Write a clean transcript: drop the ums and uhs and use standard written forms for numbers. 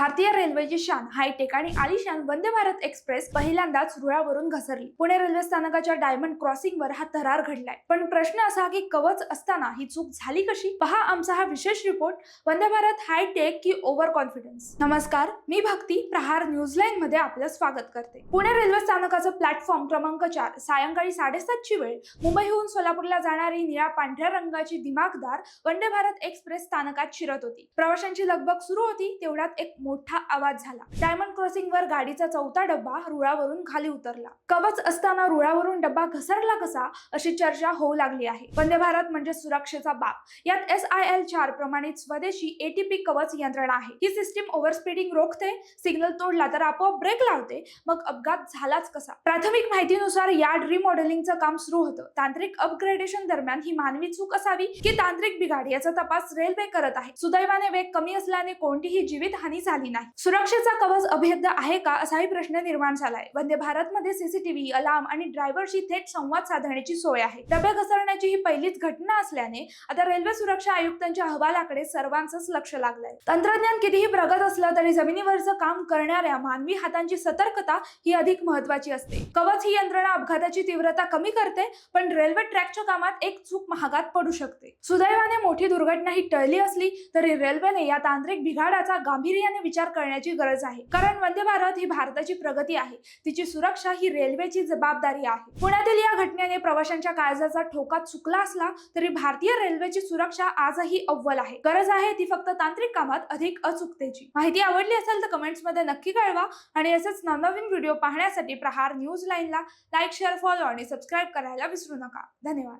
भारतीय रेल्वेची शान हायटेक आणि आलिशान वंदे भारत एक्सप्रेस पहिल्यांदाच रुळावरून घसरली। पुणे रेल्वे स्थानकाच्या डायमंड क्रॉसिंगवर हा थरार घडलाय। पण प्रश्न असा की कवच असताना ही चूक झाली कशी? पहा आमचा हा विशेष रिपोर्ट, वंदे भारत हायटेक की ओव्हर कॉन्फिडन्स। नमस्कार, मी भक्ती, प्रहार न्यूजलाईन मध्ये आपलं स्वागत करते। पुणे रेल्वे स्थानकाचं प्लॅटफॉर्म क्रमांक 4 सायंकाळी 7:30 ची वेळ मुंबईहून सोलापूरला जाणारी निळ्या पांढऱ्या रंगाची दिमागदार वंदे भारत एक्सप्रेस स्थानकात शिरत होती। प्रवाशांची लगबग सुरू होती तेवढ्यात एक मोठा आवाज झाला। डायमंड क्रॉसिंग वर गाडीचा चौथा डब्बा रुळावरून खाली उतरला। कवच असताना रुळावरून डब्बा घसरला कसा अशी चर्चा होऊ लागली आहे। वंदे भारत म्हणजे सुरक्षेचा बाप। यात SIL 4 प्रमाणित स्वदेशी ATP कवच यंत्रणा आहे। ही सिस्टीम ओव्हर स्पीडिंग रोखते, सिग्नल तोडला तर आपोआप ब्रेक लावते, मग अपघात झालाच कसा? प्राथमिक माहितीनुसार यार्ड रिमॉडेलिंगचं काम सुरू होतं। तांत्रिक अपग्रेडेशन दरम्यान ही मानवी चूक असावी की तांत्रिक बिघाड याचा तपास रेल्वे करत आहे। सुदैवाने वेग कमी असल्याने कोणतीही जीवित हानी झाली नाही। सुरक्षेचा कवच अभेद्य आहे का असाही प्रश्न निर्माण झालाय। वंदे भारत मध्ये CCTV, अलार्म आणि ड्रायव्हरशी थेट संवाद साधण्याची सोय आहे। डबे घसरण्याची ही पहिलीच घटना असल्याने आता रेल्वे सुरक्षा आयुक्तांच्या अहवालाकडे सर्वांचंच लक्ष लागलंय। तंत्रज्ञान कितीही प्रगत असलं तरी जमिनीवरचं काम करणाऱ्या मानवी हातांची सतर्कता ही अधिक महत्त्वाची असते। कवच ही यंत्रणा अपघाताची तीव्रता कमी करते, पण रेल्वे ट्रॅकच्या कामात एक चूक महागात पडू शकते। सुदैवाने मोठी दुर्घटना ही टळली असली तरी रेल्वेने या तांत्रिक बिघाडाचा गांभीर्याने विचार करण्याची गरज आहे। कारण वंदे भारत ही भारताची प्रगती आहे, तिची सुरक्षा ही रेल्वेची जबाबदारी आहे। पुण्यातील या घटनेने प्रवाशांच्या काळजाचा ठोका चुकला असला तरी भारतीय रेल्वेची सुरक्षा आजही अव्वल आहे। गरज आहे ती फक्त तांत्रिक कामात अधिक अचूकतेची। माहिती आवडली असेल तर कमेंट्स मध्ये नक्की कळवा आणि असेच नवनवीन व्हिडिओ पाहण्यासाठी प्रहार न्यूज लाईनला लाईक, शेअर, फॉलो आणि सबस्क्राईब करायला विसरू नका। धन्यवाद।